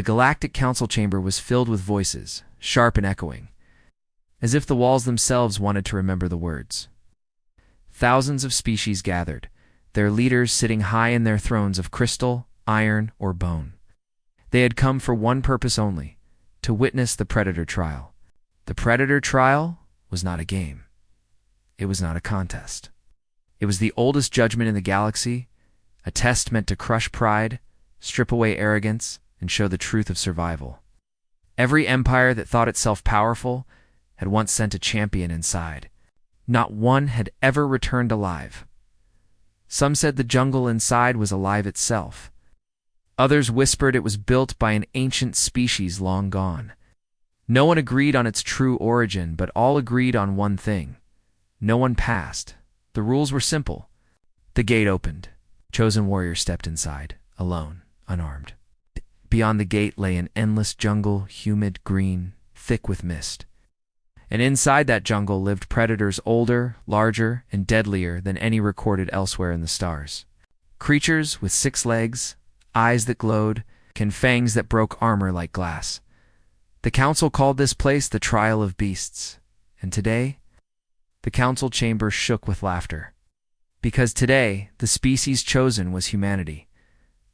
The Galactic Council chamber was filled with voices, sharp and echoing, as if the walls themselves wanted to remember the words. Thousands of species gathered, their leaders sitting high in their thrones of crystal, iron, or bone. They had come for one purpose only, to witness the Predator trial. The Predator trial was not a game. It was not a contest. It was the oldest judgment in the galaxy, a test meant to crush pride, strip away arrogance, and show the truth of survival. Every empire that thought itself powerful had once sent a champion inside. Not one had ever returned alive. Some said the jungle inside was alive itself. Others whispered it was built by an ancient species long gone. No one agreed on its true origin, but all agreed on one thing. No one passed. The rules were simple. The gate opened. Chosen warrior stepped inside, alone, unarmed. Beyond the gate lay an endless jungle, humid, green, thick with mist. And inside that jungle lived predators older, larger, and deadlier than any recorded elsewhere in the stars. Creatures with 6 legs, eyes that glowed, and fangs that broke armor like glass. The council called this place the Trial of Beasts. And today, the council chamber shook with laughter. Because today, the species chosen was humanity.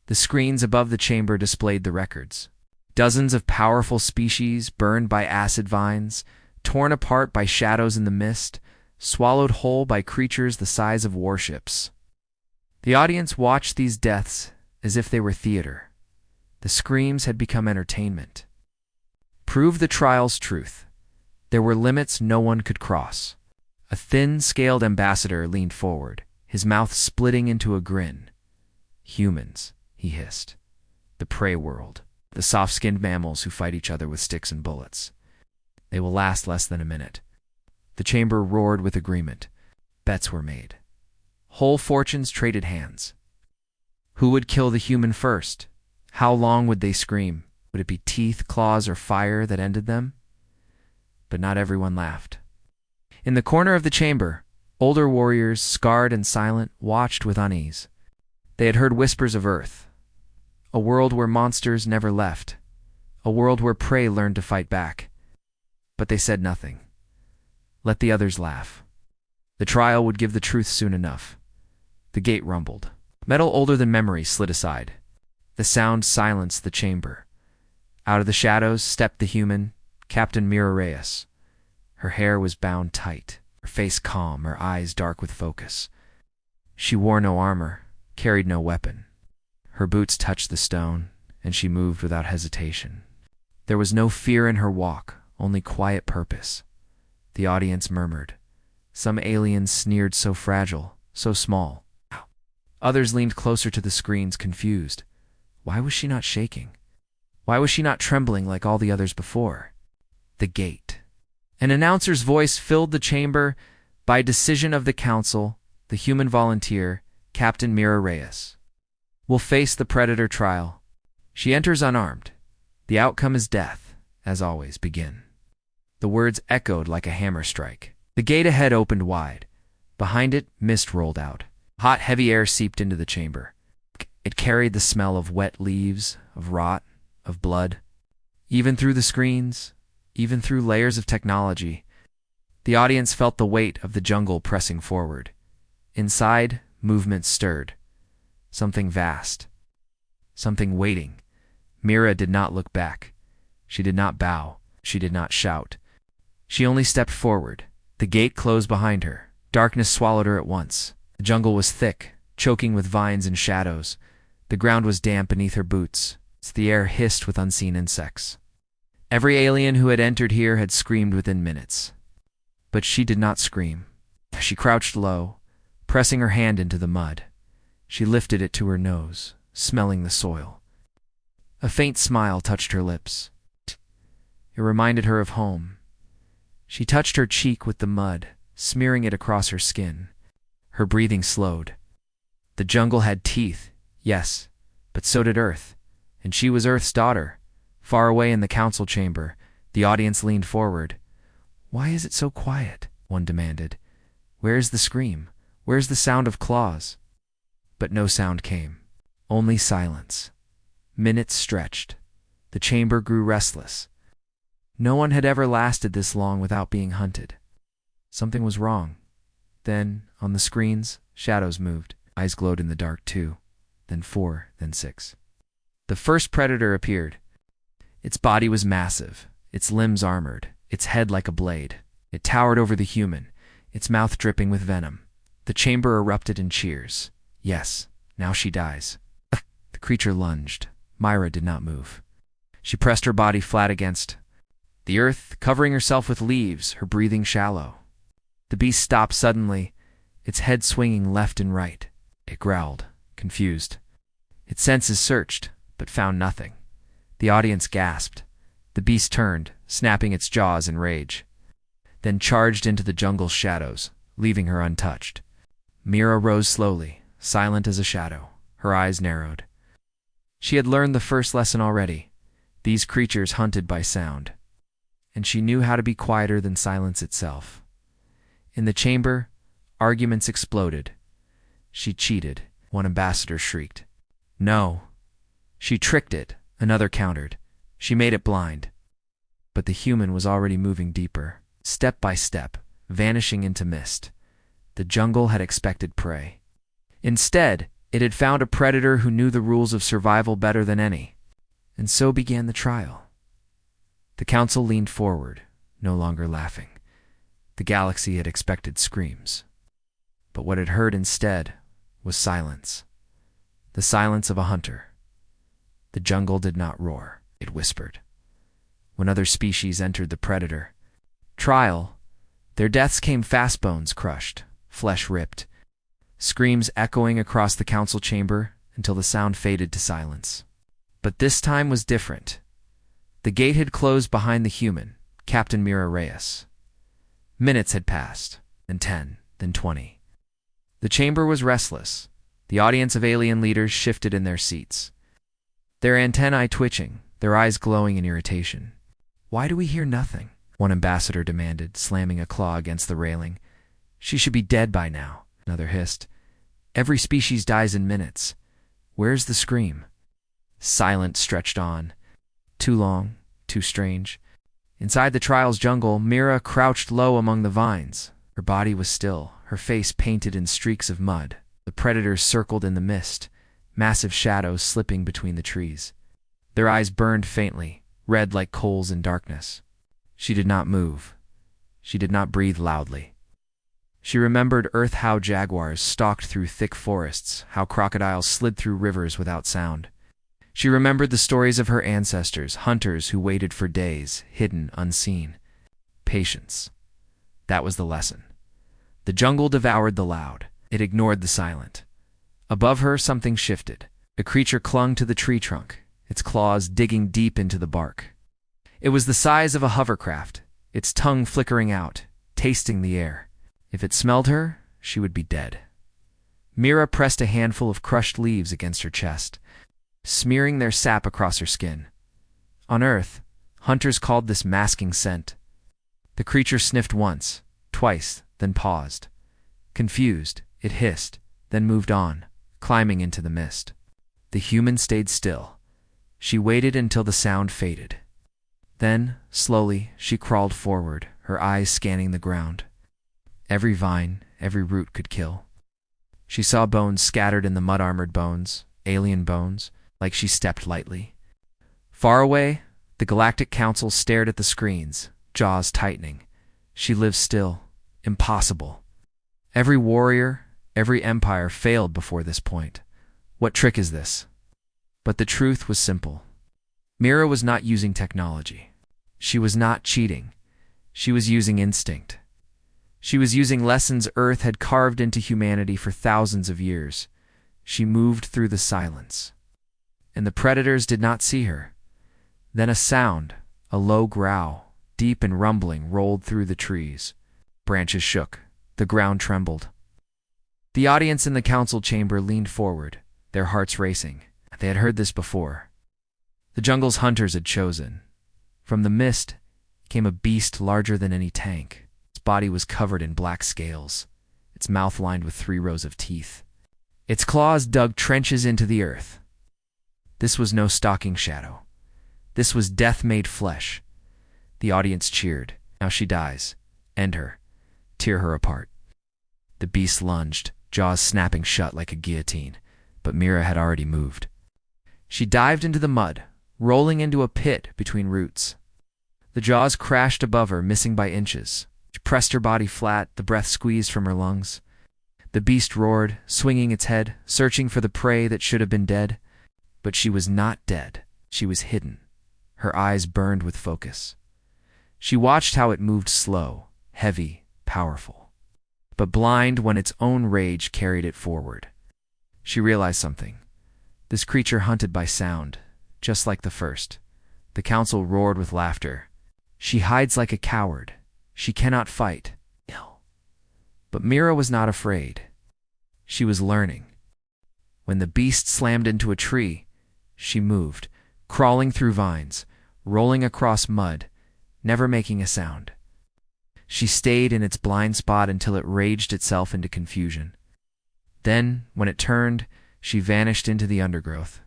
The screens above the chamber displayed the records. Dozens of powerful species burned by acid vines, torn apart by shadows in the mist, swallowed whole by creatures the size of warships. The audience watched these deaths as if they were theater. The screams had become entertainment. Prove the trial's truth. There were limits no one could cross. A thin-scaled ambassador leaned forward, his mouth splitting into a grin. Humans, he hissed. The prey world. The soft-skinned mammals who fight each other with sticks and bullets. They will last less than a minute. The chamber roared with agreement. Bets were made. Whole fortunes traded hands. Who would kill the human first? How long would they scream? Would it be teeth, claws, or fire that ended them? But not everyone laughed. In the corner of the chamber, older warriors, scarred and silent, watched with unease. They had heard whispers of Earth, a world where monsters never left, a world where prey learned to fight back. But they said nothing. Let the others laugh. The trial would give the truth soon enough. The gate rumbled. Metal older than memory slid aside. The sound silenced the chamber. Out of the shadows stepped the human, Captain Mira Reyes. Her hair was bound tight, her face calm, her eyes dark with focus. She wore no armor, carried no weapon. Her boots touched the stone, and she moved without hesitation. There was no fear in her walk, only quiet purpose. The audience murmured. Some aliens sneered, so fragile, so small. Others leaned closer to the screens, confused. Why was she not shaking? Why was she not trembling like all the others before? The gate. An announcer's voice filled the chamber. By decision of the council, the human volunteer, Captain Mira Reyes, will face the Predator trial. She enters unarmed. The outcome is death. As always, begin. The words echoed like a hammer strike. The gate ahead opened wide. Behind it, mist rolled out. Hot, heavy air seeped into the chamber. It carried the smell of wet leaves, of rot, of blood. Even through the screens, even through layers of technology, the audience felt the weight of the jungle pressing forward. Inside, movement stirred. Something vast. Something waiting. Mira did not look back. She did not bow. She did not shout. She only stepped forward. The gate closed behind her. Darkness swallowed her at once. The jungle was thick, choking with vines and shadows. The ground was damp beneath her boots. The air hissed with unseen insects. Every alien who had entered here had screamed within minutes. But she did not scream. She crouched low, pressing her hand into the mud. She lifted it to her nose, smelling the soil. A faint smile touched her lips. It reminded her of home. She touched her cheek with the mud, smearing it across her skin. Her breathing slowed. The jungle had teeth, yes, but so did Earth. And she was Earth's daughter. Far away in the council chamber, the audience leaned forward. "Why is it so quiet?" one demanded. "Where's the scream? Where's the sound of claws?" But no sound came. Only silence. Minutes stretched. The chamber grew restless. No one had ever lasted this long without being hunted. Something was wrong. Then, on the screens, shadows moved. Eyes glowed in the dark 2, then 4, then 6. The first predator appeared. Its body was massive, its limbs armored, its head like a blade. It towered over the human, its mouth dripping with venom. The chamber erupted in cheers. Yes, now she dies. The creature lunged. Mira did not move. She pressed her body flat against the earth, covering herself with leaves, her breathing shallow. The beast stopped suddenly, its head swinging left and right. It growled, confused. Its senses searched, but found nothing. The audience gasped. The beast turned, snapping its jaws in rage, then charged into the jungle's shadows, leaving her untouched. Mira rose slowly, silent as a shadow, her eyes narrowed. She had learned the first lesson already. These creatures hunted by sound. And she knew how to be quieter than silence itself. In the chamber, arguments exploded. She cheated, one ambassador shrieked. No. She tricked it, another countered. She made it blind. But the human was already moving deeper, step by step, vanishing into mist. The jungle had expected prey. Instead, it had found a predator who knew the rules of survival better than any. And so began the trial. The council leaned forward, no longer laughing. The galaxy had expected screams. But what it heard instead was silence. The silence of a hunter. The jungle did not roar, it whispered. When other species entered the predator trial, their deaths came fast, bones crushed, flesh ripped, screams echoing across the council chamber until the sound faded to silence. But this time was different. The gate had closed behind the human, Captain Mira Reyes. Minutes had passed, then 10, then 20. The chamber was restless. The audience of alien leaders shifted in their seats, their antennae twitching, their eyes glowing in irritation. Why do we hear nothing? One ambassador demanded, slamming a claw against the railing. She should be dead by now, another hissed. Every species dies in minutes. Where's the scream? Silence stretched on. Too long, too strange. Inside the trial's jungle, Mira crouched low among the vines. Her body was still, her face painted in streaks of mud. The predators circled in the mist, massive shadows slipping between the trees. Their eyes burned faintly, red like coals in darkness. She did not move. She did not breathe loudly. She remembered Earth how jaguars stalked through thick forests, how crocodiles slid through rivers without sound. She remembered the stories of her ancestors, hunters who waited for days, hidden, unseen. Patience. That was the lesson. The jungle devoured the loud. It ignored the silent. Above her, something shifted. A creature clung to the tree trunk, its claws digging deep into the bark. It was the size of a hovercraft, its tongue flickering out, tasting the air. If it smelled her, she would be dead. Mira pressed a handful of crushed leaves against her chest, smearing their sap across her skin. On Earth, hunters called this masking scent. The creature sniffed once, twice, then paused. Confused, it hissed, then moved on, climbing into the mist. The human stayed still. She waited until the sound faded. Then, slowly, she crawled forward, her eyes scanning the ground. Every vine, every root could kill. She saw bones scattered in the mud-armored bones, alien bones, like she stepped lightly. Far away, the Galactic Council stared at the screens, jaws tightening. She lived still. Impossible. Every warrior, every empire failed before this point. What trick is this? But the truth was simple. Mira was not using technology. She was not cheating. She was using instinct. She was using lessons Earth had carved into humanity for thousands of years. She moved through the silence. And the predators did not see her. Then a sound, a low growl, deep and rumbling, rolled through the trees. Branches shook. The ground trembled. The audience in the council chamber leaned forward, their hearts racing. They had heard this before. The jungle's hunters had chosen. From the mist came a beast larger than any tank. Its body was covered in black scales, its mouth lined with 3 rows of teeth. Its claws dug trenches into the earth. This was no stalking shadow. This was death made flesh. The audience cheered. Now she dies. End her. Tear her apart. The beast lunged, jaws snapping shut like a guillotine, but Mira had already moved. She dived into the mud, rolling into a pit between roots. The jaws crashed above her, missing by inches. She pressed her body flat, the breath squeezed from her lungs. The beast roared, swinging its head, searching for the prey that should have been dead. But she was not dead. She was hidden. Her eyes burned with focus. She watched how it moved slow, heavy, powerful, but blind when its own rage carried it forward. She realized something. This creature hunted by sound, just like the first. The council roared with laughter. She hides like a coward. She cannot fight. Ill. But Mira was not afraid. She was learning. When the beast slammed into a tree, she moved, crawling through vines, rolling across mud, never making a sound. She stayed in its blind spot until it raged itself into confusion. Then, when it turned, she vanished into the undergrowth.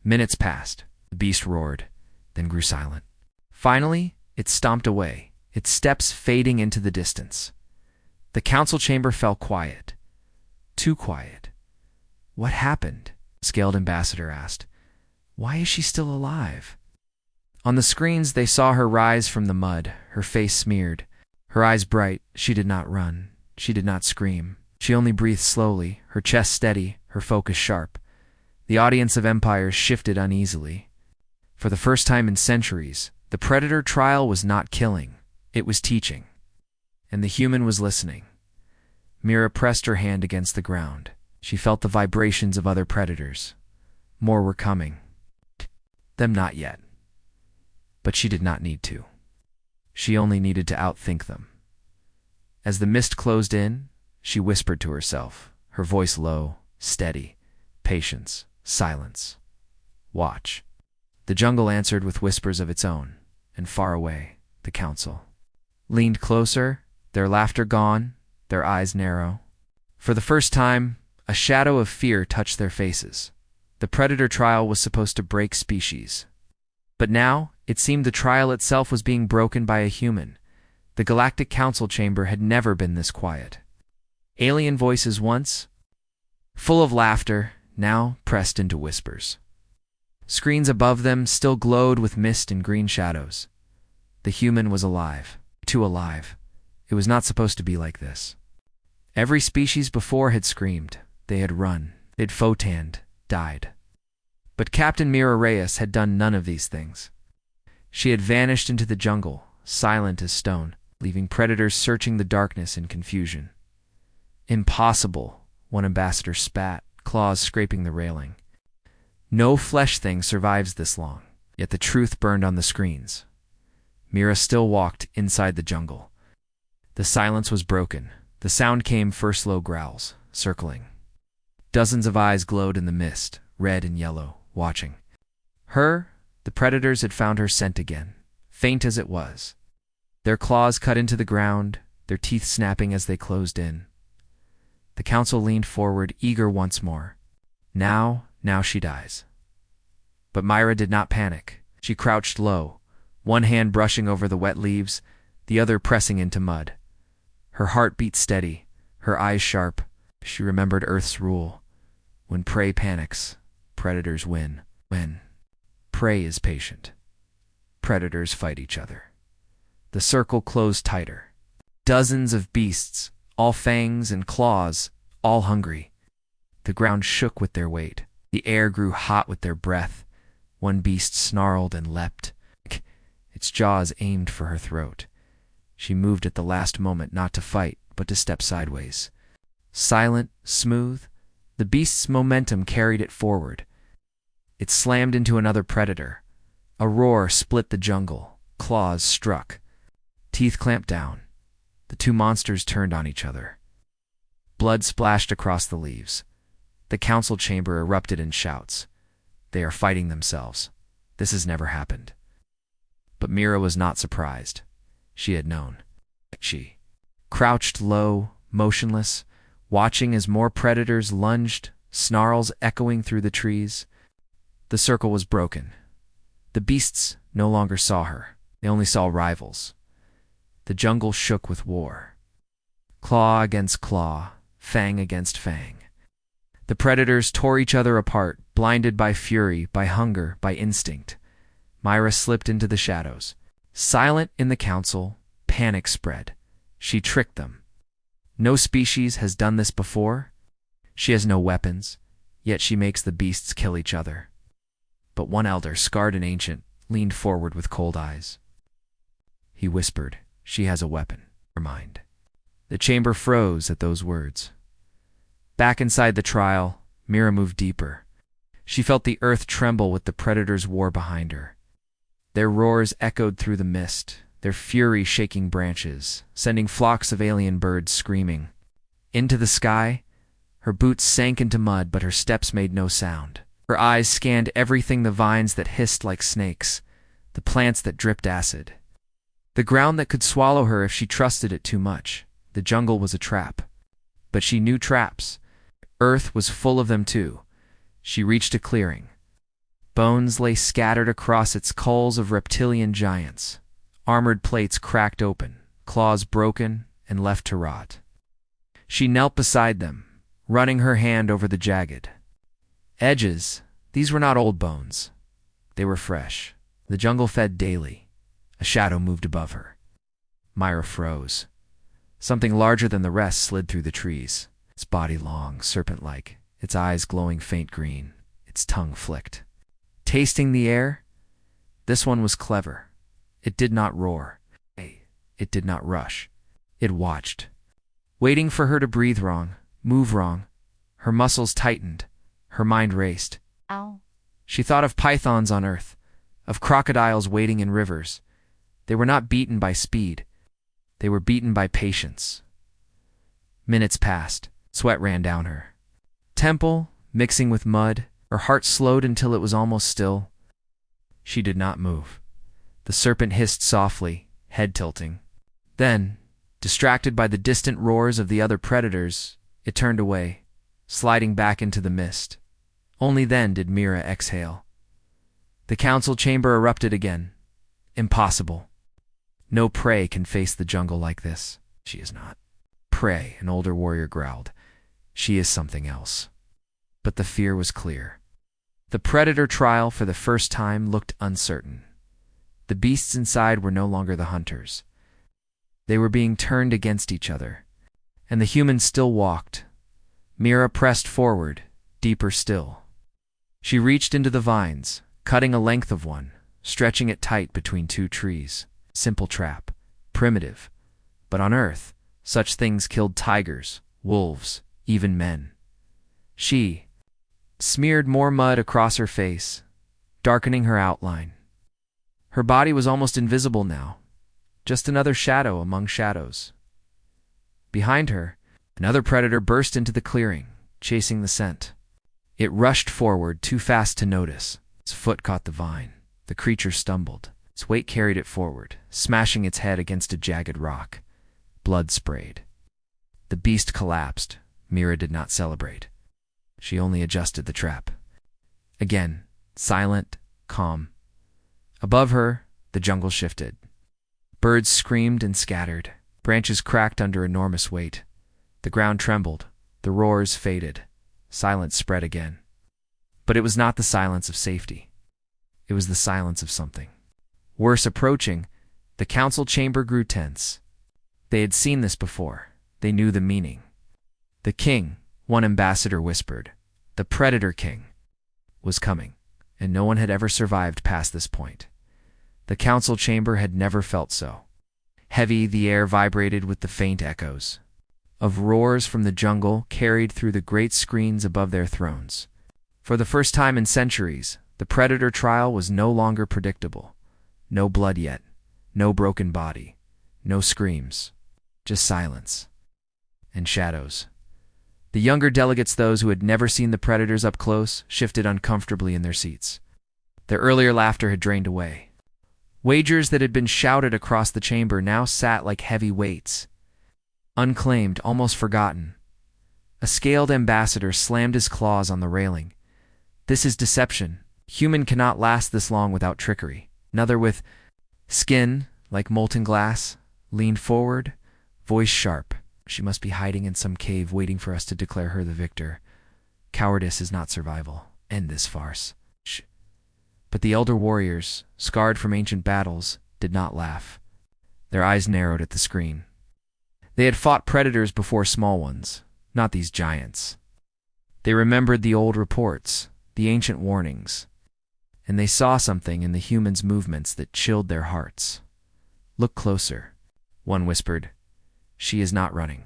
Minutes passed. The beast roared, then grew silent. Finally, it stomped away, its steps fading into the distance. The council chamber fell quiet. Too quiet. What happened? The Scaled Ambassador asked. Why is she still alive? On the screens, they saw her rise from the mud, her face smeared, her eyes bright. She did not run. She did not scream. She only breathed slowly, her chest steady, her focus sharp. The audience of empires shifted uneasily. For the first time in centuries, the predator trial was not killing. It was teaching. And the human was listening. Mira pressed her hand against the ground. She felt the vibrations of other predators. More were coming. Them not yet. But she did not need to. She only needed to outthink them. As the mist closed in, she whispered to herself, her voice low, steady. Patience, silence. Watch. The jungle answered with whispers of its own, and far away, the council leaned closer, their laughter gone, their eyes narrow. For the first time, a shadow of fear touched their faces. The predator trial was supposed to break species. But now, it seemed the trial itself was being broken by a human. The Galactic Council chamber had never been this quiet. Alien voices once, full of laughter, now pressed into whispers. Screens above them still glowed with mist and green shadows. The human was alive. Too alive. It was not supposed to be like this. Every species before had screamed. They had run. They'd photanned, died. But Captain Mira Reyes had done none of these things. She had vanished into the jungle, silent as stone, leaving predators searching the darkness in confusion. Impossible, one ambassador spat, claws scraping the railing. No flesh thing survives this long, yet the truth burned on the screens. Mira still walked inside the jungle. The silence was broken. The sound came first low growls, circling. Dozens of eyes glowed in the mist, red and yellow, watching. Her, the predators had found her scent again, faint as it was. Their claws cut into the ground, their teeth snapping as they closed in. The council leaned forward, eager once more. Now she dies. But Mira did not panic. She crouched low, one hand brushing over the wet leaves, the other pressing into mud. Her heart beat steady, her eyes sharp. She remembered Earth's rule. When prey panics, predators win. When prey is patient, predators fight each other. The circle closed tighter. Dozens of beasts, all fangs and claws, all hungry. The ground shook with their weight. The air grew hot with their breath. One beast snarled and leapt. Its jaws aimed for her throat. She moved at the last moment not to fight, but to step sideways. Silent, smooth, the beast's momentum carried it forward. It slammed into another predator. A roar split the jungle. Claws struck. Teeth clamped down. The two monsters turned on each other. Blood splashed across the leaves. The council chamber erupted in shouts. They are fighting themselves. This has never happened. But Mira was not surprised. She had known. She crouched low, motionless, watching as more predators lunged, snarls echoing through the trees. The circle was broken. The beasts no longer saw her. They only saw rivals. The jungle shook with war. Claw against claw, fang against fang. The predators tore each other apart, blinded by fury, by hunger, by instinct. Mira slipped into the shadows. Silent in the council, panic spread. She tricked them. No species has done this before. She has no weapons, yet she makes the beasts kill each other. But one elder, scarred and ancient, leaned forward with cold eyes. He whispered, "She has a weapon. Her mind." The chamber froze at those words. Back inside the trial, Mira moved deeper. She felt the earth tremble with the predators' war behind her. Their roars echoed through the mist, their fury shaking branches, sending flocks of alien birds screaming. Into the sky, her boots sank into mud, but her steps made no sound. Her eyes scanned everything: the vines that hissed like snakes, the plants that dripped acid, the ground that could swallow her if she trusted it too much. The jungle was a trap. But she knew traps. Earth was full of them too. She reached a clearing. Bones lay scattered across its culls of reptilian giants. Armored plates cracked open, claws broken and left to rot. She knelt beside them, running her hand over the jagged edges. These were not old bones. They were fresh. The jungle fed daily. A shadow moved above her. Mira froze. Something larger than the rest slid through the trees. Its body long, serpent-like, its eyes glowing faint green, its tongue flicked. Tasting the air, this one was clever. It did not roar. It did not rush. It watched, waiting for her to breathe wrong, move wrong. Her muscles tightened. Her mind raced. Ow. She thought of pythons on Earth, of crocodiles wading in rivers. They were not beaten by speed. They were beaten by patience. Minutes passed. Sweat ran down her temple, mixing with mud. Her heart slowed until it was almost still. She did not move. The serpent hissed softly, head tilting. Then, distracted by the distant roars of the other predators, it turned away, sliding back into the mist. Only then did Mira exhale. The council chamber erupted again. Impossible. No prey can face the jungle like this. She is not prey, an older warrior growled. She is something else. But the fear was clear. The predator trial for the first time looked uncertain. The beasts inside were no longer the hunters. They were being turned against each other. And the humans still walked. Mira pressed forward, deeper still. She reached into the vines, cutting a length of one, stretching it tight between two trees. Simple trap, primitive. But on Earth, such things killed tigers, wolves, even men. She smeared more mud across her face, darkening her outline. Her body was almost invisible now, just another shadow among shadows. Behind her, another predator burst into the clearing, chasing the scent. It rushed forward, too fast to notice. Its foot caught the vine. The creature stumbled. Its weight carried it forward, smashing its head against a jagged rock. Blood sprayed. The beast collapsed. Mira did not celebrate. She only adjusted the trap. Again, silent, calm. Above her, the jungle shifted. Birds screamed and scattered. Branches cracked under enormous weight. The ground trembled. The roars faded. Silence spread again. But it was not the silence of safety. It was the silence of something. Worse approaching, the council chamber grew tense. They had seen this before. They knew the meaning. The king, one ambassador whispered, the Predator King, was coming, and no one had ever survived past this point. The council chamber had never felt so. Heavy, the air vibrated with the faint echoes of roars from the jungle carried through the great screens above their thrones. For the first time in centuries, the predator trial was no longer predictable. No blood yet, no broken body, no screams, just silence and shadows. The younger delegates, those who had never seen the predators up close, shifted uncomfortably in their seats. Their earlier laughter had drained away. Wagers that had been shouted across the chamber now sat like heavy weights. Unclaimed, almost forgotten. A scaled ambassador slammed his claws on the railing. This is deception. Human cannot last this long without trickery. Another with skin like molten glass leaned forward, voice sharp. She must be hiding in some cave waiting for us to declare her the victor. Cowardice is not survival. End this farce. Shh. But the elder warriors, scarred from ancient battles, did not laugh. Their eyes narrowed at the screen. They had fought predators before small ones, not these giants. They remembered the old reports, the ancient warnings, and they saw something in the humans' movements that chilled their hearts. Look closer, one whispered. She is not running.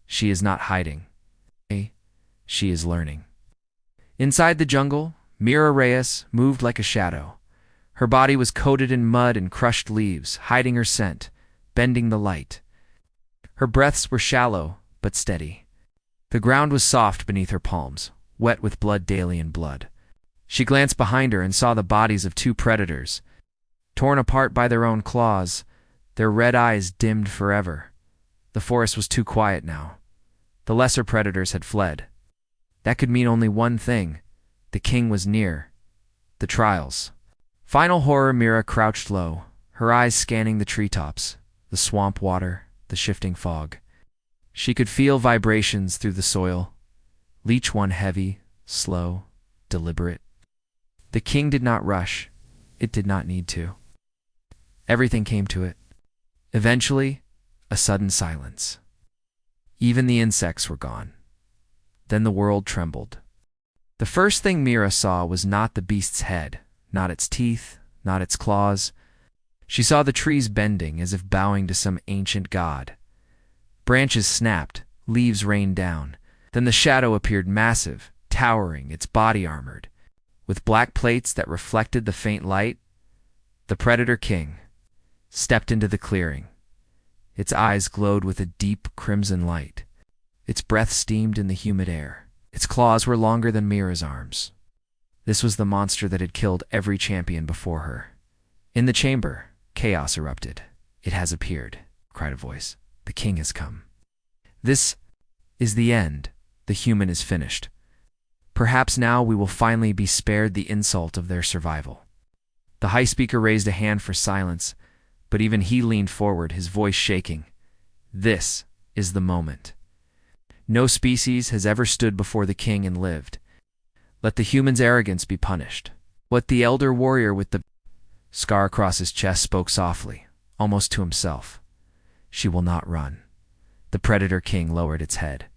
She is not hiding. She is learning. Inside the jungle, Mira Reyes moved like a shadow. Her body was coated in mud and crushed leaves, hiding her scent, bending the light. Her breaths were shallow, but steady. The ground was soft beneath her palms, wet with blood Dalian blood. She glanced behind her and saw the bodies of two predators, torn apart by their own claws, their red eyes dimmed forever. The forest was too quiet now. The lesser predators had fled. That could mean only one thing. The king was near. The trials. Final horror. Mira crouched low, her eyes scanning the treetops, the swamp water, the shifting fog. She could feel vibrations through the soil, each one heavy, slow, deliberate. The king did not rush. It did not need to. Everything came to it. Eventually, a sudden silence. Even the insects were gone. Then the world trembled. The first thing Mira saw was not the beast's head, not its teeth, not its claws. She saw the trees bending as if bowing to some ancient god. Branches snapped, leaves rained down. Then the shadow appeared massive, towering, its body armored, with black plates that reflected the faint light. The Predator King stepped into the clearing. Its eyes glowed with a deep crimson light. Its breath steamed in the humid air. Its claws were longer than Mira's arms. This was the monster that had killed every champion before her. In the chamber, chaos erupted. "It has appeared," cried a voice. "The king has come. This is the end. The human is finished. Perhaps now we will finally be spared the insult of their survival." The high speaker raised a hand for silence, but even he leaned forward, his voice shaking. "This is the moment. No species has ever stood before the king and lived. Let the human's arrogance be punished." What the elder warrior with the scar across his chest spoke softly, almost to himself. "She will not run." The Predator King lowered its head.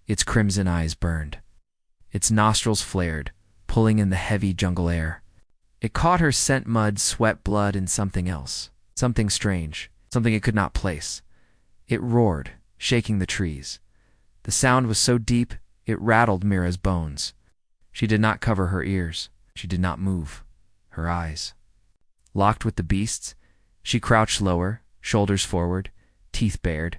Its crimson eyes burned. Its nostrils flared, pulling in the heavy jungle air. It caught her scent mud, sweat, blood, and something else. Something strange, something it could not place. It roared, shaking the trees. The sound was so deep, it rattled Mira's bones. She did not cover her ears. She did not move. Her eyes. Locked with the beast's, she crouched lower, shoulders forward, teeth bared.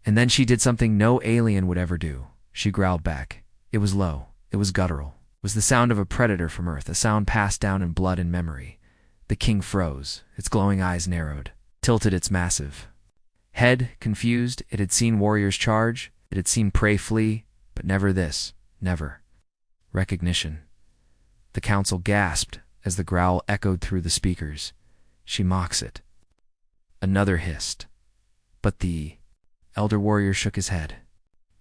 And then she did something no alien would ever do. She growled back. It was low. It was guttural. It was the sound of a predator from Earth, a sound passed down in blood and memory. The king froze. Its glowing eyes narrowed, tilted its massive head, confused. It had seen warriors charge. It had seen prey flee, but never this. Never. Recognition. The council gasped as the growl echoed through the speakers. "She mocks it." Another hissed. But the elder warrior shook his head.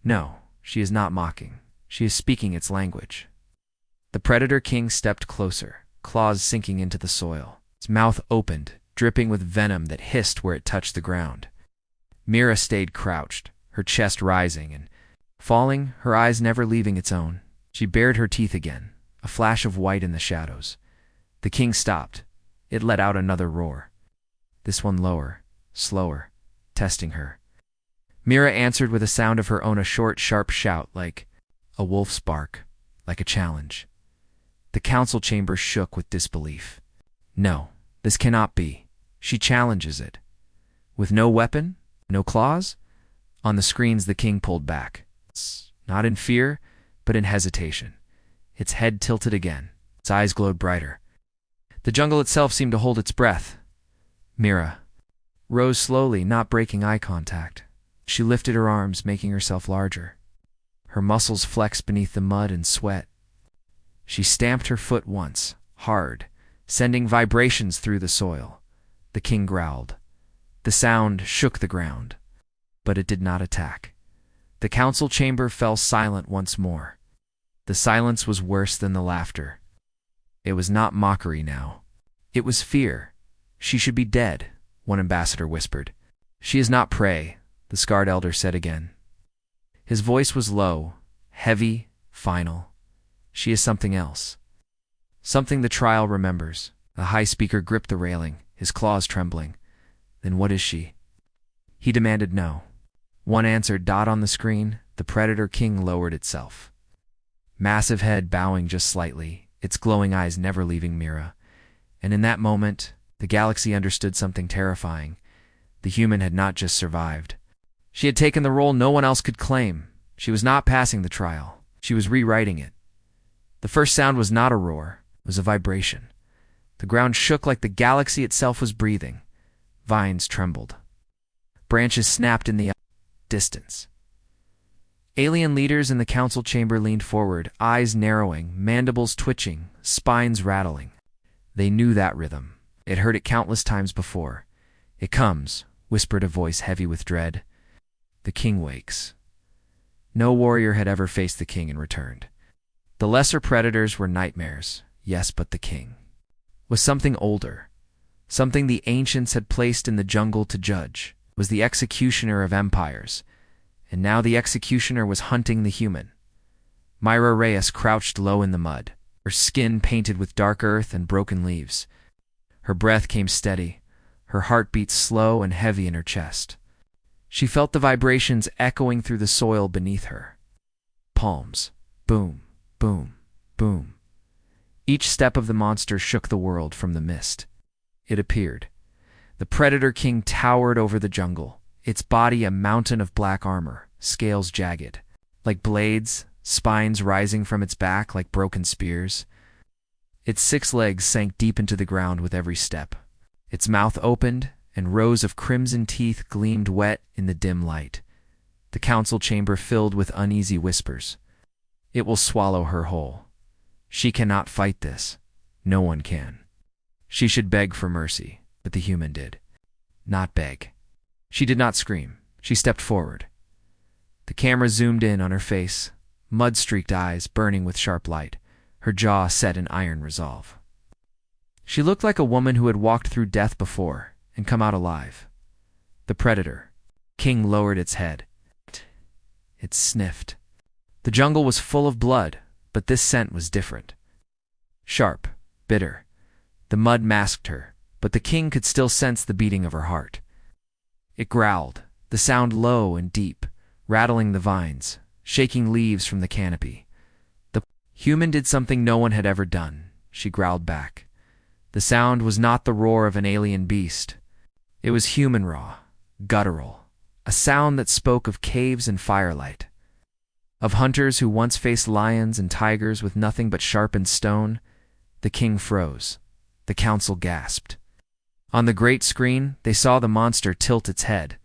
"No, she is not mocking. She is speaking its language." The Predator King stepped closer, claws sinking into the soil. Its mouth opened, dripping with venom that hissed where it touched the ground. Mira stayed crouched, her chest rising and falling, her eyes never leaving its own. She bared her teeth again, a flash of white in the shadows. The king stopped. It let out another roar. This one lower, slower, testing her. Mira answered with a sound of her own, a short, sharp shout, like a wolf's bark, like a challenge. The council chamber shook with disbelief. "No, this cannot be. She challenges it. With no weapon? No claws?" On the screens the king pulled back. Not in fear, but in hesitation. Its head tilted again. Its eyes glowed brighter. The jungle itself seemed to hold its breath. Mira rose slowly, not breaking eye contact. She lifted her arms, making herself larger. Her muscles flexed beneath the mud and sweat. She stamped her foot once, hard, sending vibrations through the soil. The king growled. The sound shook the ground, but it did not attack. The council chamber fell silent once more. The silence was worse than the laughter. It was not mockery now. It was fear. She should be dead, one ambassador whispered. She is not prey, the scarred elder said again. His voice was low, heavy, final. She is something else. Something the trial remembers. The high speaker gripped the railing, his claws trembling. Then what is she? He demanded no. One answered dot on the screen. The predator king lowered itself. Massive head bowing just slightly, its glowing eyes never leaving Mira. And in that moment, the galaxy understood something terrifying. The human had not just survived. She had taken the role no one else could claim. She was not passing the trial. She was rewriting it. The first sound was not a roar. It was a vibration. The ground shook like the galaxy itself was breathing. Vines trembled. Branches snapped in the distance. Alien leaders in the council chamber leaned forward, eyes narrowing, mandibles twitching, spines rattling. They knew that rhythm. It heard it countless times before. It comes, whispered a voice heavy with dread. The king wakes. No warrior had ever faced the king and returned. The lesser predators were nightmares, yes, but the king was something older, something the ancients had placed in the jungle to judge, was the executioner of empires, and now the executioner was hunting the human. Mira Reyes crouched low in the mud, her skin painted with dark earth and broken leaves. Her breath came steady, her heart beat slow and heavy in her chest. She felt the vibrations echoing through the soil beneath her. Palms. Boom, boom, boom. Each step of the monster shook the world from the mist. It appeared. The predator king towered over the jungle, its body a mountain of black armor, scales jagged, like blades, spines rising from its back like broken spears. Its 6 legs sank deep into the ground with every step. Its mouth opened, and rows of crimson teeth gleamed wet in the dim light. The council chamber filled with uneasy whispers. It will swallow her whole. She cannot fight this. No one can. She should beg for mercy, but the human did not beg. She did not scream. She stepped forward. The camera zoomed in on her face, mud-streaked eyes burning with sharp light, her jaw set in iron resolve. She looked like a woman who had walked through death before and come out alive. The predator king lowered its head. It sniffed. The jungle was full of blood, but this scent was different. Sharp, bitter. The mud masked her, but the king could still sense the beating of her heart. It growled, the sound low and deep, rattling the vines, shaking leaves from the canopy. The human did something no one had ever done. She growled back. The sound was not the roar of an alien beast. It was human raw, guttural, a sound that spoke of caves and firelight, of hunters who once faced lions and tigers with nothing but sharpened stone. The king froze. The council gasped. On the great screen, they saw the monster tilt its head.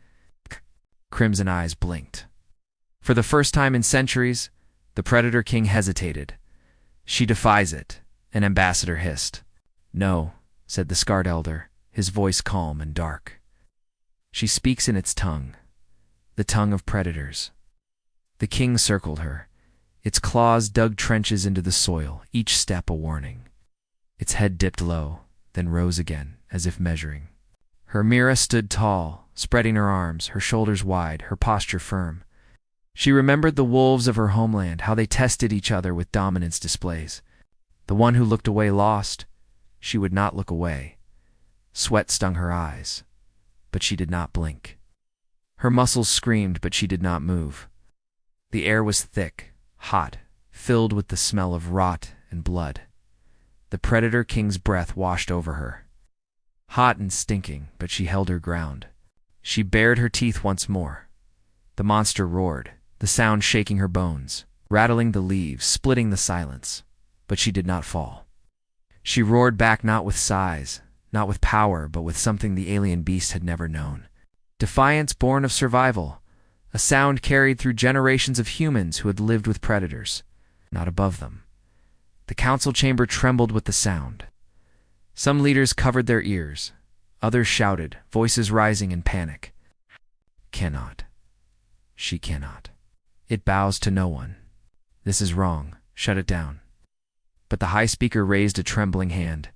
Crimson eyes blinked. For the first time in centuries, the predator king hesitated. She defies it, an ambassador hissed. No, said the scarred elder, his voice calm and dark. She speaks in its tongue, the tongue of predators. The king circled her. Its claws dug trenches into the soil, each step a warning. Its head dipped low, then rose again, as if measuring. Her Mira stood tall, spreading her arms, her shoulders wide, her posture firm. She remembered the wolves of her homeland, how they tested each other with dominance displays. The one who looked away lost. She would not look away. Sweat stung her eyes, but she did not blink. Her muscles screamed, but she did not move. The air was thick, hot, filled with the smell of rot and blood. The predator king's breath washed over her. Hot and stinking, but she held her ground. She bared her teeth once more. The monster roared, the sound shaking her bones, rattling the leaves, splitting the silence. But she did not fall. She roared back not with size, not with power, but with something the alien beast had never known. Defiance born of survival, a sound carried through generations of humans who had lived with predators, not above them. The council chamber trembled with the sound. Some leaders covered their ears. Others shouted, voices rising in panic. Cannot. She cannot. It bows to no one. This is wrong. Shut it down. But the high speaker raised a trembling hand.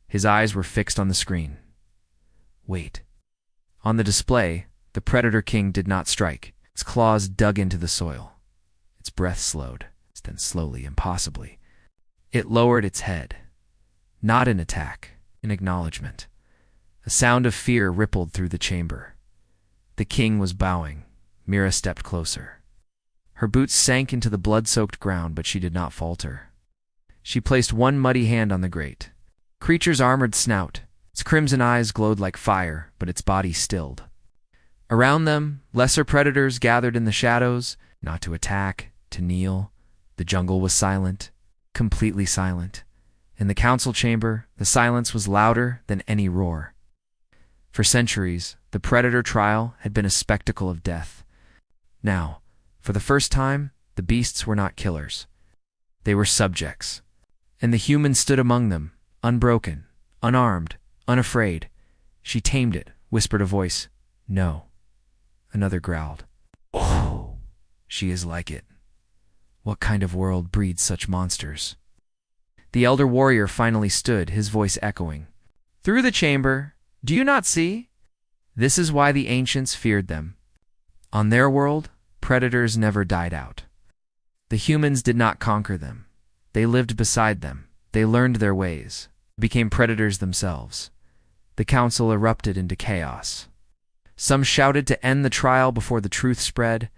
His eyes were fixed on the screen. Wait. On the display, the Predator King did not strike. Its claws dug into the soil. Its breath slowed, then slowly, impossibly. It lowered its head. Not in attack, in acknowledgement. A sound of fear rippled through the chamber. The king was bowing. Mira stepped closer. Her boots sank into the blood-soaked ground, but she did not falter. She placed one muddy hand on the grate. Creature's armored snout. Its crimson eyes glowed like fire, but its body stilled. Around them, lesser predators gathered in the shadows, not to attack, to kneel. The jungle was silent, completely silent. In the council chamber, the silence was louder than any roar. For centuries, the predator trial had been a spectacle of death. Now, for the first time, the beasts were not killers. They were subjects. And the human stood among them, unbroken, unarmed, unafraid. She tamed it, whispered a voice. No. Another growled. Oh, she is like it. What kind of world breeds such monsters? The elder warrior finally stood, his voice echoing. Through the chamber, do you not see? This is why the ancients feared them. On their world, predators never died out. The humans did not conquer them. They lived beside them. They learned their ways, became predators themselves. The council erupted into chaos. Some shouted to end the trial before the truth spread.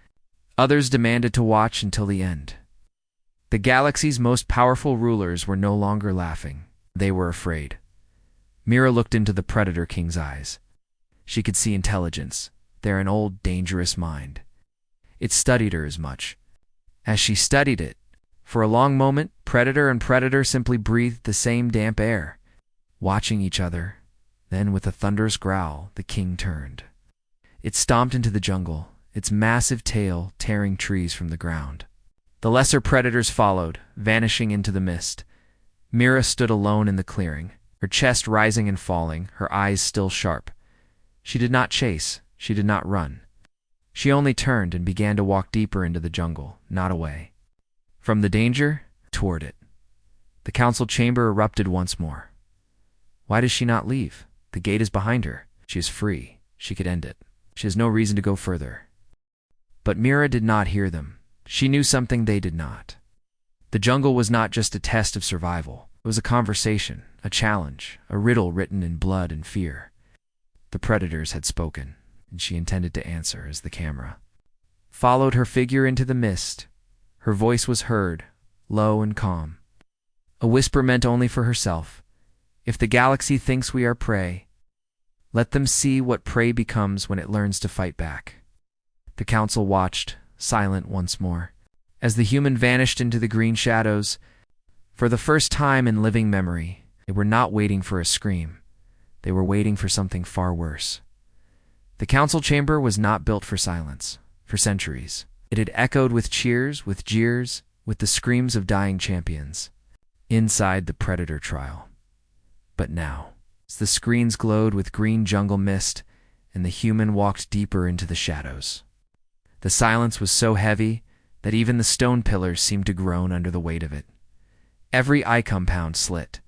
Others demanded to watch until the end. The galaxy's most powerful rulers were no longer laughing. They were afraid. Mira looked into the Predator King's eyes. She could see intelligence, there an old, dangerous mind. It studied her as much. As she studied it, for a long moment, Predator and Predator simply breathed the same damp air, watching each other. Then, with a thunderous growl, the king turned. It stomped into the jungle, its massive tail tearing trees from the ground. The lesser predators followed, vanishing into the mist. Mira stood alone in the clearing, her chest rising and falling, her eyes still sharp. She did not chase, she did not run. She only turned and began to walk deeper into the jungle, not away. From the danger, toward it. The council chamber erupted once more. Why does she not leave? The gate is behind her. She is free. She could end it. She has no reason to go further. But Mira did not hear them. She knew something they did not. The jungle was not just a test of survival. It was a conversation, a challenge, a riddle written in blood and fear. The predators had spoken, and she intended to answer as the camera followed her figure into the mist. Her voice was heard, low and calm. A whisper meant only for herself. If the galaxy thinks we are prey, let them see what prey becomes when it learns to fight back. The council watched, silent once more, as the human vanished into the green shadows. For the first time in living memory, they were not waiting for a scream. They were waiting for something far worse. The council chamber was not built for silence. For centuries, it had echoed with cheers, with jeers, with the screams of dying champions. Inside the predator trial. But now, as the screens glowed with green jungle mist, and the human walked deeper into the shadows. The silence was so heavy that even the stone pillars seemed to groan under the weight of it. Every eye compound slit,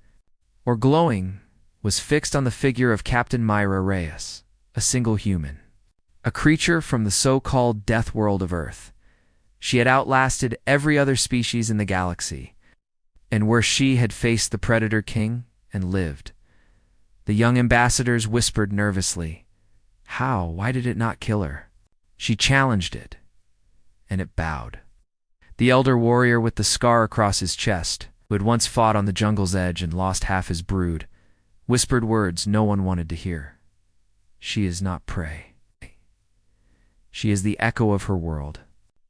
or glowing, was fixed on the figure of Captain Mira Reyes, a single human, a creature from the so-called deathworld of Earth. She had outlasted every other species in the galaxy, and where she had faced the Predator King and lived. The young ambassadors whispered nervously, "How? Why did it not kill her?" She challenged it, and it bowed. The elder warrior with the scar across his chest, who had once fought on the jungle's edge and lost half his brood, whispered words no one wanted to hear. She is not prey. She is the echo of her world.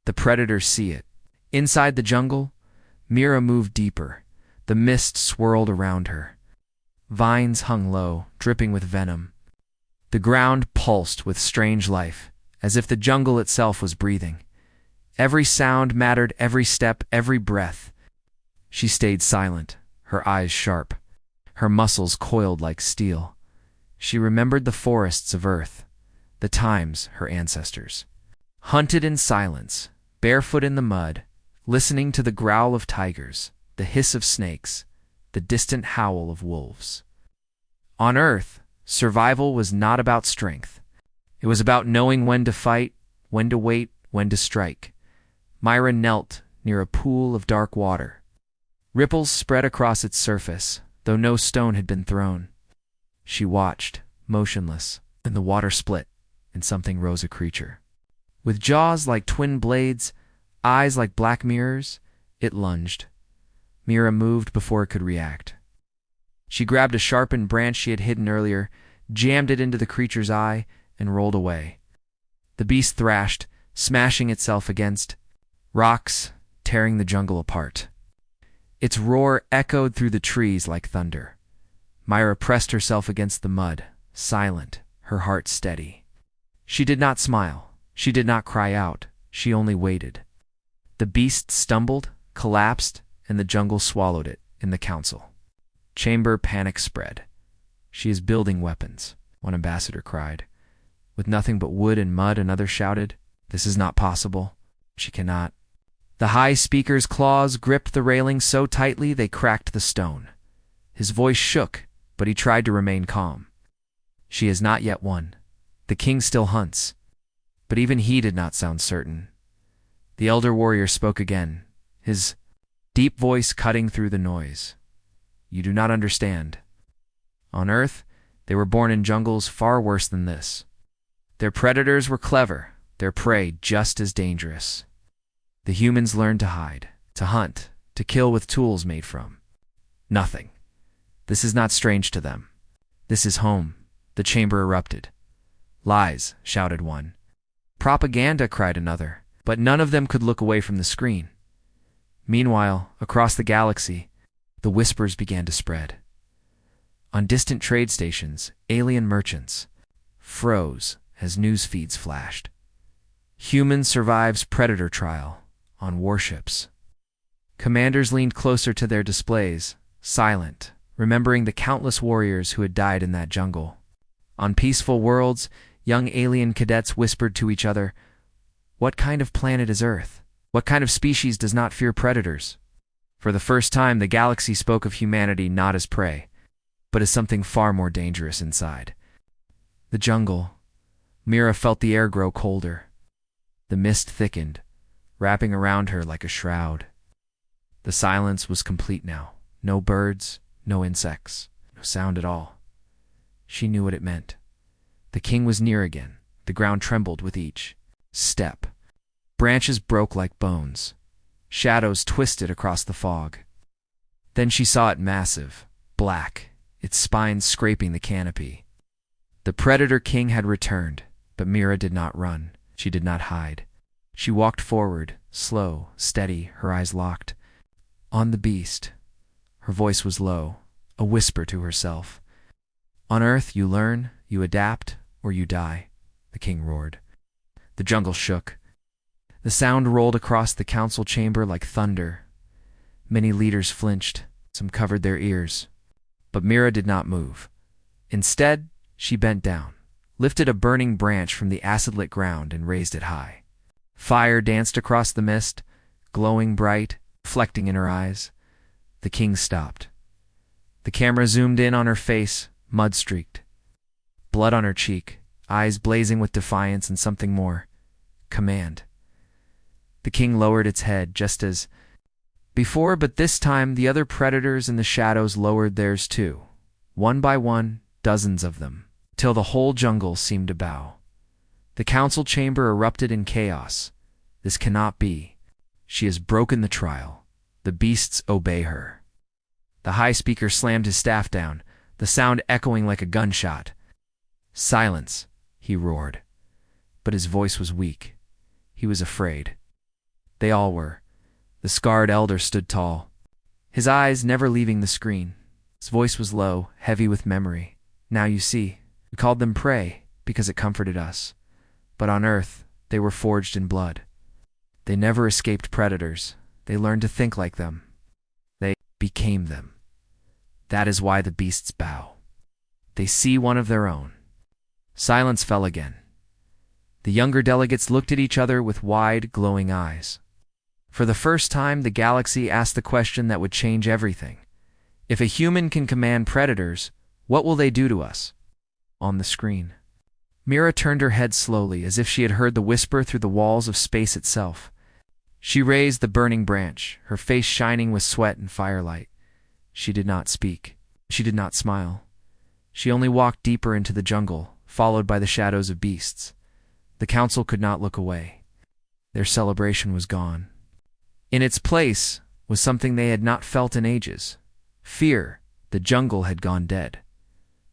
The predators see it. Inside the jungle, Mira moved deeper. The mist swirled around her. Vines hung low, dripping with venom. The ground pulsed with strange life, as if the jungle itself was breathing. Every sound mattered, every step, every breath. She stayed silent, her eyes sharp, her muscles coiled like steel. She remembered the forests of Earth, the times her ancestors hunted in silence, barefoot in the mud, listening to the growl of tigers, the hiss of snakes, the distant howl of wolves. On Earth, survival was not about strength. It was about knowing when to fight, when to wait, when to strike. Mira knelt near a pool of dark water. Ripples spread across its surface, though no stone had been thrown. She watched, motionless, and the water split, and something rose a creature. With jaws like twin blades, eyes like black mirrors, it lunged. Mira moved before it could react. She grabbed a sharpened branch she had hidden earlier, jammed it into the creature's eye, and rolled away. The beast thrashed, smashing itself against rocks, tearing the jungle apart. Its roar echoed through the trees like thunder. Mira pressed herself against the mud, silent, her heart steady. She did not smile. She did not cry out. She only waited. The beast stumbled, collapsed, and the jungle swallowed it in the council. Chamber panic spread. "She is building weapons," one ambassador cried. "With nothing but wood and mud," another shouted. "This is not possible. She cannot." The High Speaker's claws gripped the railing so tightly they cracked the stone. His voice shook, but he tried to remain calm. "She has not yet won. The king still hunts." But even he did not sound certain. The elder warrior spoke again, his deep voice cutting through the noise. "You do not understand. On Earth, they were born in jungles far worse than this. Their predators were clever, their prey just as dangerous. The humans learned to hide, to hunt, to kill with tools made from nothing. This is not strange to them. This is home." The chamber erupted. "Lies," shouted one. "Propaganda," cried another, but none of them could look away from the screen. Meanwhile, across the galaxy, the whispers began to spread. On distant trade stations, alien merchants froze as news feeds flashed. "Human survives predator trial" on warships. Commanders leaned closer to their displays, silent, remembering the countless warriors who had died in that jungle. On peaceful worlds, young alien cadets whispered to each other, "What kind of planet is Earth? What kind of species does not fear predators?" For the first time, the galaxy spoke of humanity not as prey, but as something far more dangerous inside. The jungle. Mira felt the air grow colder. The mist thickened, wrapping around her like a shroud. The silence was complete now. No birds, no insects, no sound at all. She knew what it meant. The king was near again. The ground trembled with each step. Branches broke like bones. Shadows twisted across the fog. Then she saw it massive, black, its spine scraping the canopy. The predator king had returned, but Mira did not run. She did not hide. She walked forward, slow, steady, her eyes locked. On the beast. Her voice was low, a whisper to herself. "On Earth, you learn, you adapt, or you die," the king roared. The jungle shook. The sound rolled across the council chamber like thunder. Many leaders flinched, some covered their ears. But Mira did not move. Instead, she bent down, lifted a burning branch from the acid-lit ground and raised it high. Fire danced across the mist, glowing bright, reflecting in her eyes. The king stopped. The camera zoomed in on her face, mud-streaked. Blood on her cheek, eyes blazing with defiance and something more. Command. The king lowered its head just as before, but this time the other predators in the shadows lowered theirs too. One by one, dozens of them, till the whole jungle seemed to bow. The council chamber erupted in chaos. This cannot be. She has broken the trial. The beasts obey her. The High Speaker slammed his staff down, the sound echoing like a gunshot. "Silence," he roared. But his voice was weak. He was afraid. They all were. The scarred elder stood tall, his eyes never leaving the screen. His voice was low, heavy with memory. "Now you see, we called them prey because it comforted us. But on Earth, they were forged in blood. They never escaped predators. They learned to think like them. became them. That is why the beasts bow. They see one of their own. Silence fell again. The younger delegates looked at each other with wide, glowing eyes. For the first time, the galaxy asked the question that would change everything. If a human can command predators, what will they do to us? On the screen, Mira turned her head slowly, as if she had heard the whisper through the walls of space itself. She raised the burning branch, her face shining with sweat and firelight. She did not speak. She did not smile. She only walked deeper into the jungle, followed by the shadows of beasts. The council could not look away. Their celebration was gone. In its place was something they had not felt in ages. Fear. The jungle had gone dead.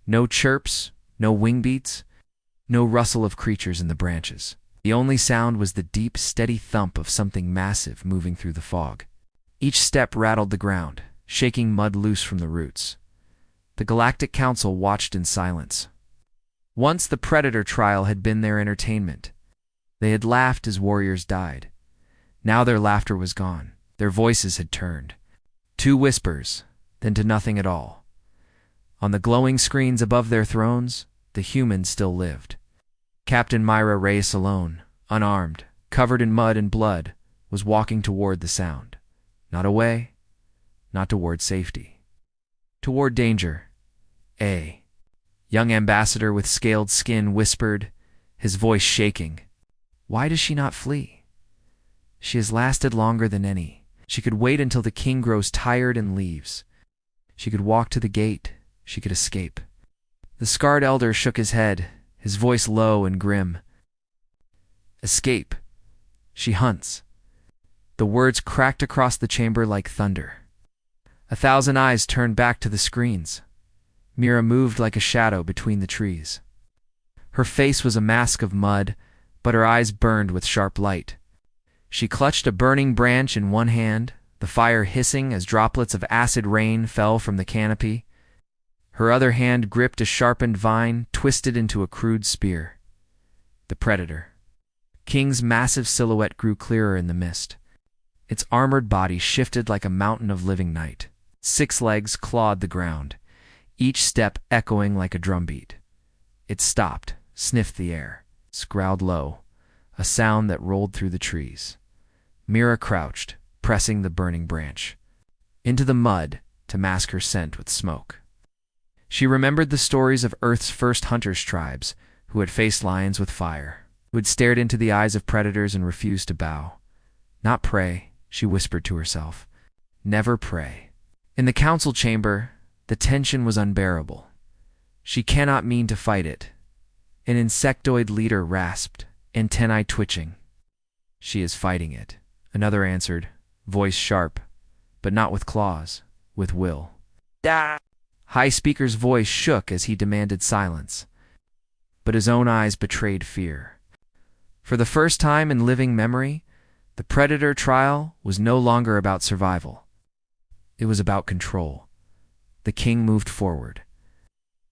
No chirps, no wing beats, no rustle of creatures in the branches. The only sound was the deep, steady thump of something massive moving through the fog. Each step rattled the ground, shaking mud loose from the roots. The Galactic Council watched in silence. Once the Predator trial had been their entertainment. They had laughed as warriors died. Now their laughter was gone. Their voices had turned. 2 whispers, then to nothing at all. On the glowing screens above their thrones, the humans still lived. Captain Mira Reyes alone, unarmed, covered in mud and blood, was walking toward the sound. Not away, not toward safety. Toward danger. A young ambassador with scaled skin whispered, his voice shaking. Why does she not flee? She has lasted longer than any. She could wait until the king grows tired and leaves. She could walk to the gate. She could escape. The scarred elder shook his head, his voice low and grim. Escape. She hunts. The words cracked across the chamber like thunder. 1,000 eyes turned back to the screens. Mira moved like a shadow between the trees. Her face was a mask of mud, but her eyes burned with sharp light. She clutched a burning branch in one hand, the fire hissing as droplets of acid rain fell from the canopy. Her other hand gripped a sharpened vine twisted into a crude spear. The Predator. King's massive silhouette grew clearer in the mist. Its armored body shifted like a mountain of living night. 6 legs clawed the ground, each step echoing like a drumbeat. It stopped, sniffed the air, growled low, a sound that rolled through the trees. Mira crouched, pressing the burning branch into the mud to mask her scent with smoke. She remembered the stories of Earth's first hunters' tribes who had faced lions with fire, who had stared into the eyes of predators and refused to bow. Not prey, she whispered to herself. Never prey. In the council chamber, the tension was unbearable. She cannot mean to fight it. An insectoid leader rasped, antennae twitching. She is fighting it, another answered, voice sharp, but not with claws, with will. Da! High Speaker's voice shook as he demanded silence, but his own eyes betrayed fear. For the first time in living memory, the Predator trial was no longer about survival. It was about control. The king moved forward,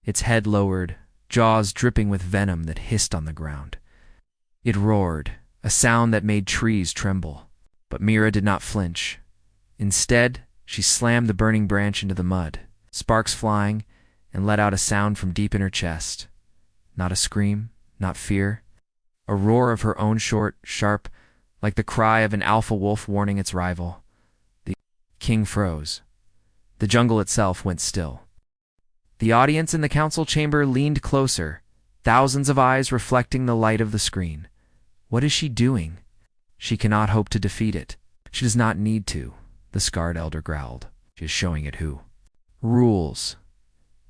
its head lowered, jaws dripping with venom that hissed on the ground. It roared, a sound that made trees tremble. But Mira did not flinch. Instead, she slammed the burning branch into the mud, sparks flying, and let out a sound from deep in her chest. Not a scream, not fear. A roar of her own short, sharp, like the cry of an alpha wolf warning its rival. The king froze. The jungle itself went still. The audience in the council chamber leaned closer, thousands of eyes reflecting the light of the screen. What is she doing? She cannot hope to defeat it. She does not need to, the scarred elder growled. She is showing it who. Rules.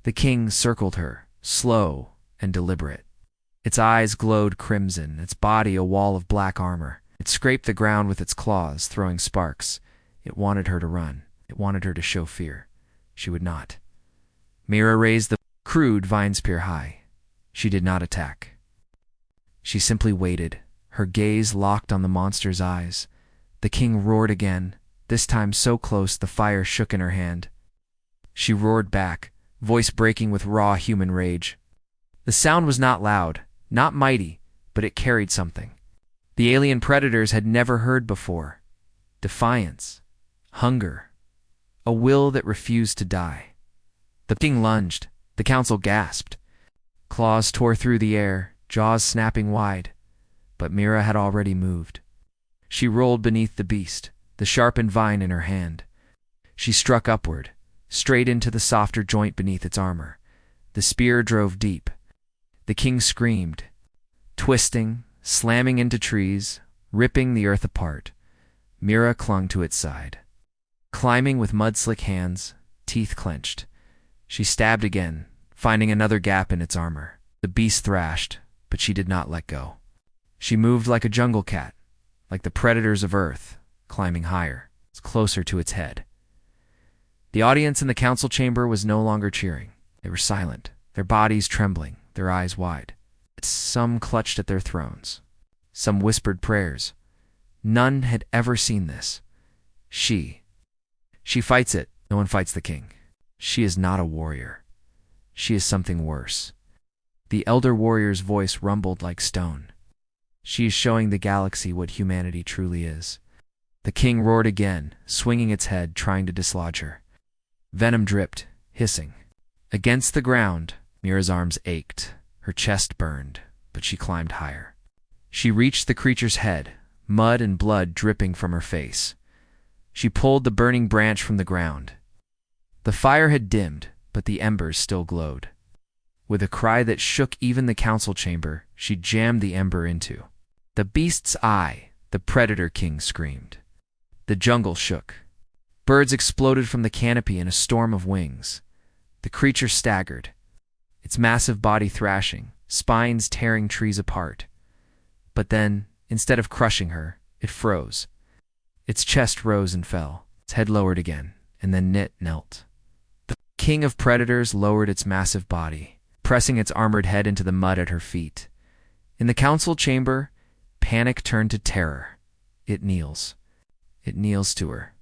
The king circled her, slow and deliberate. Its eyes glowed crimson, its body a wall of black armor. It scraped the ground with its claws, throwing sparks. It wanted her to run. It wanted her to show fear. She would not. Mira raised the crude vine spear high. She did not attack. She simply waited, her gaze locked on the monster's eyes. The king roared again, this time so close the fire shook in her hand. She roared back, voice breaking with raw human rage. The sound was not loud, not mighty, but it carried something. The alien predators had never heard before. Defiance. Hunger. a will that refused to die. The king lunged. The council gasped. Claws tore through the air, jaws snapping wide. But Mira had already moved. She rolled beneath the beast, the sharpened vine in her hand. She struck upward, straight into the softer joint beneath its armor. The spear drove deep. The king screamed, twisting, slamming into trees, ripping the earth apart. Mira clung to its side. Climbing with mud-slick hands, teeth clenched. She stabbed again, finding another gap in its armor. The beast thrashed, but she did not let go. She moved like a jungle cat, like the predators of Earth, climbing higher, closer to its head. The audience in the council chamber was no longer cheering. They were silent, their bodies trembling, their eyes wide. Some clutched at their thrones. Some whispered prayers. None had ever seen this. She fights it. No one fights the king. She is not a warrior. She is something worse. The elder warrior's voice rumbled like stone. She is showing the galaxy what humanity truly is. The king roared again, swinging its head, trying to dislodge her. Venom dripped, hissing. Against the ground, Mira's arms ached. Her chest burned, but she climbed higher. She reached the creature's head, mud and blood dripping from her face. She pulled the burning branch from the ground. The fire had dimmed, but the embers still glowed. With a cry that shook even the council chamber, she jammed the ember into the beast's eye. The predator king screamed. The jungle shook. Birds exploded from the canopy in a storm of wings. The creature staggered, its massive body thrashing, spines tearing trees apart. But then, instead of crushing her, it froze. Its chest rose and fell, its head lowered again, and then knelt. The king of predators lowered its massive body, pressing its armored head into the mud at her feet. In the council chamber, panic turned to terror. It kneels. It kneels to her.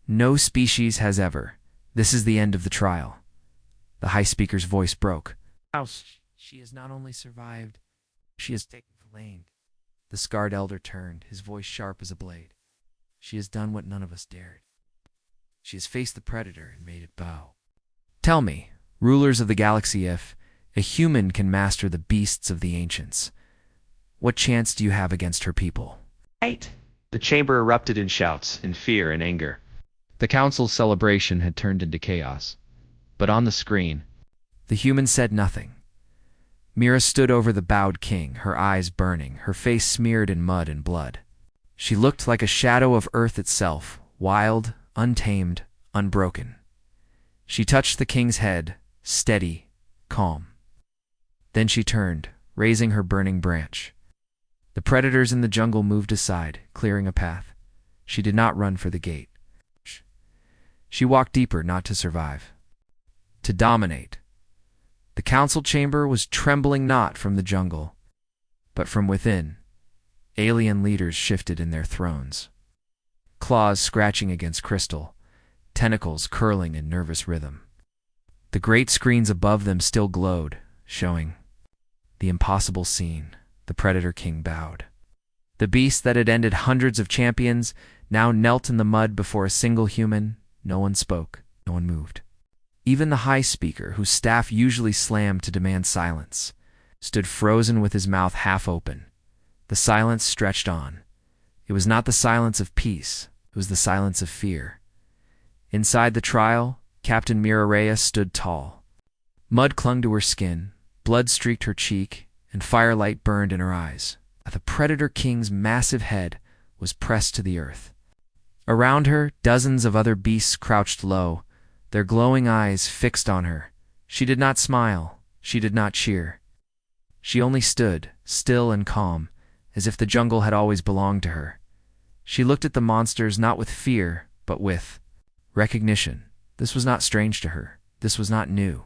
No species has ever. This is the end of the trial. The High Speaker's voice broke. She has not only survived, she has taken the lane. The scarred elder turned, his voice sharp as a blade. She has done what none of us dared. She has faced the predator and made it bow. Tell me, rulers of the galaxy, if a human can master the beasts of the ancients, what chance do you have against her people? Right. The chamber erupted in shouts, in fear and anger. The council's celebration had turned into chaos. But on the screen, the human said nothing. Mira stood over the bowed king, her eyes burning, her face smeared in mud and blood. She looked like a shadow of Earth itself, wild, untamed, unbroken. She touched the king's head, steady, calm. Then she turned, raising her burning branch. The predators in the jungle moved aside, clearing a path. She did not run for the gate. She walked deeper, not to survive, to dominate. The council chamber was trembling not from the jungle, but from within. Alien leaders shifted in their thrones, claws scratching against crystal, tentacles curling in nervous rhythm. The great screens above them still glowed, showing the impossible scene. The Predator King bowed. The beast that had ended hundreds of champions now knelt in the mud before a single human. No one spoke, no one moved. Even the High Speaker, whose staff usually slammed to demand silence, stood frozen with his mouth half open. The silence stretched on. It was not the silence of peace, it was the silence of fear. Inside the trial, Captain Mira Reyes stood tall. Mud clung to her skin, blood streaked her cheek, and firelight burned in her eyes. The Predator King's massive head was pressed to the earth. Around her, dozens of other beasts crouched low, their glowing eyes fixed on her. She did not smile, she did not cheer. She only stood, still and calm, as if the jungle had always belonged to her. She looked at the monsters not with fear, but with recognition. This was not strange to her. This was not new.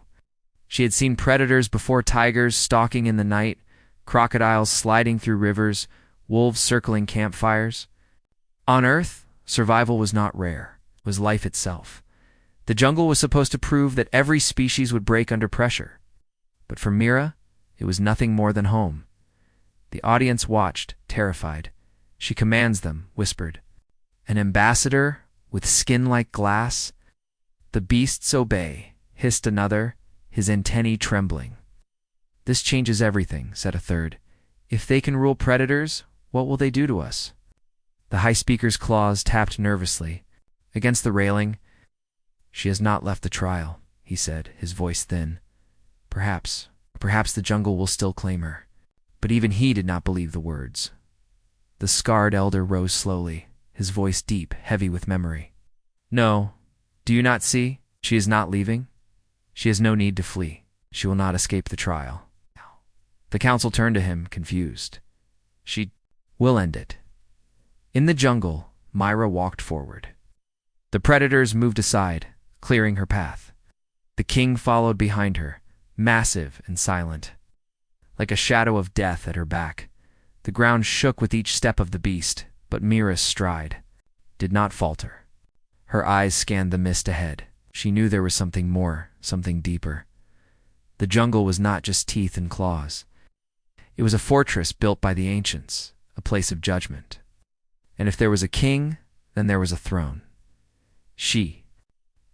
She had seen predators before tigers stalking in the night, crocodiles sliding through rivers, wolves circling campfires. On Earth, survival was not rare. It was life itself. The jungle was supposed to prove that every species would break under pressure. But for Mira, it was nothing more than home. The audience watched, terrified. She commands them, whispered. An ambassador, with skin like glass, "The beasts obey," hissed another, his antennae trembling. "This changes everything," said a third. "If they can rule predators, what will they do to us?" The High Speaker's claws tapped nervously against the railing. "She has not left the trial," he said, his voice thin. Perhaps the jungle will still claim her." But even he did not believe the words. The scarred elder rose slowly, his voice deep, heavy with memory. "No, do you not see? She is not leaving. She has no need to flee. She will not escape the trial." The council turned to him, confused. "She will end it." In the jungle, Mira walked forward. The predators moved aside, clearing her path. The king followed behind her, massive and silent, like a shadow of death at her back. The ground shook with each step of the beast, but Mira's stride did not falter. Her eyes scanned the mist ahead. She knew there was something more, something deeper. The jungle was not just teeth and claws. It was a fortress built by the ancients, a place of judgment. And if there was a king, then there was a throne. She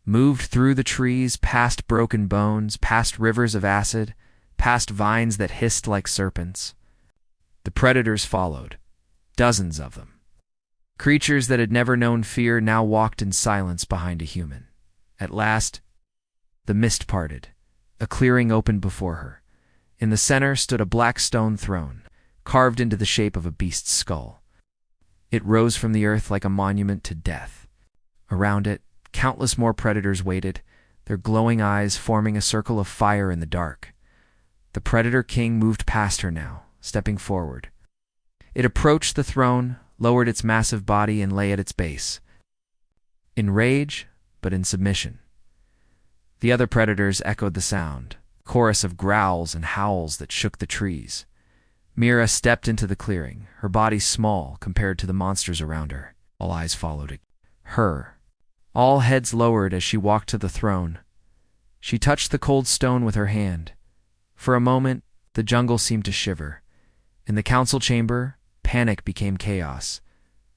moved through the trees, past broken bones, past rivers of acid, past vines that hissed like serpents. The predators followed, dozens of them. Creatures that had never known fear now walked in silence behind a human. At last, the mist parted. A clearing opened before her. In the center stood a black stone throne, carved into the shape of a beast's skull. It rose from the earth like a monument to death. Around it, countless more predators waited, their glowing eyes forming a circle of fire in the dark. The predator king moved past her now, stepping forward. It approached the throne, lowered its massive body, and lay at its base. In rage, but in submission. The other predators echoed the sound, a chorus of growls and howls that shook the trees. Mira stepped into the clearing, her body small compared to the monsters around her. All eyes followed her. All heads lowered as she walked to the throne. She touched the cold stone with her hand. For a moment, the jungle seemed to shiver. In the council chamber, panic became chaos.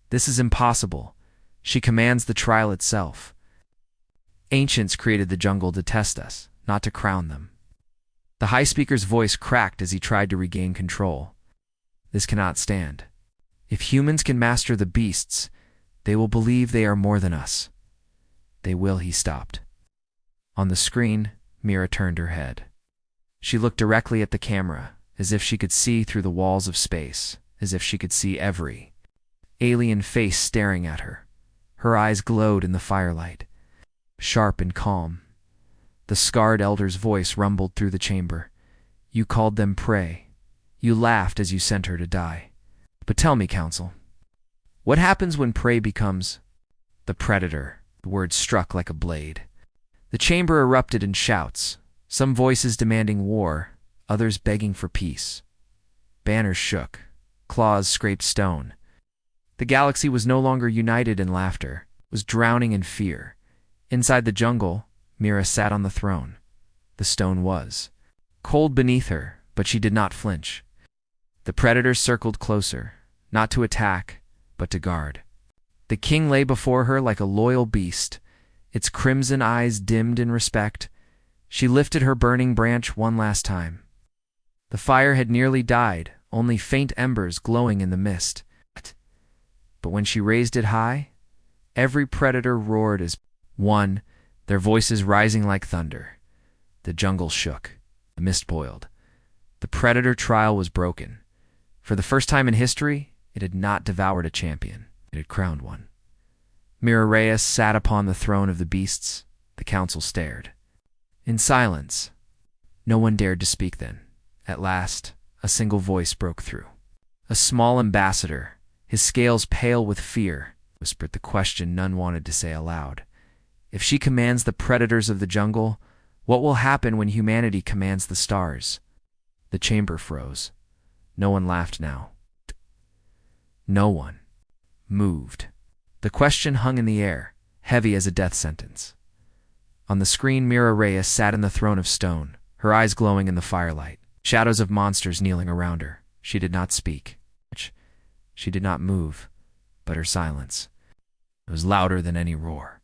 "This is impossible. She commands the trial itself. Ancients created the jungle to test us, not to crown them." The High Speaker's voice cracked as he tried to regain control. "This cannot stand. If humans can master the beasts, they will believe they are more than us." "They will," he stopped. On the screen, Mira turned her head. She looked directly at the camera, as if she could see through the walls of space, as if she could see every alien face staring at her. Her eyes glowed in the firelight, sharp and calm. The scarred elder's voice rumbled through the chamber. "You called them prey. You laughed as you sent her to die. But tell me, Council, what happens when prey becomes the predator?" The word struck like a blade. The chamber erupted in shouts, some voices demanding war, others begging for peace. Banners shook, claws scraped stone. The galaxy was no longer united in laughter, it was drowning in fear. Inside the jungle, Mira sat on the throne. The stone was cold beneath her, but she did not flinch. The predators circled closer, not to attack, but to guard. The king lay before her like a loyal beast, its crimson eyes dimmed in respect. She lifted her burning branch one last time. The fire had nearly died, only faint embers glowing in the mist. But when she raised it high, every predator roared as one, their voices rising like thunder. The jungle shook. The mist boiled. The predator trial was broken. For the first time in history, it had not devoured a champion. It had crowned one. Mira Reyes sat upon the throne of the beasts. The council stared. In silence, no one dared to speak then. At last, a single voice broke through. A small ambassador, his scales pale with fear, whispered the question none wanted to say aloud. "If she commands the predators of the jungle, what will happen when humanity commands the stars?" The chamber froze. No one laughed now. No one moved. The question hung in the air, heavy as a death sentence. On the screen, Mira Reyes sat in the throne of stone, her eyes glowing in the firelight, shadows of monsters kneeling around her. She did not speak. She did not move, but her silence, it was louder than any roar.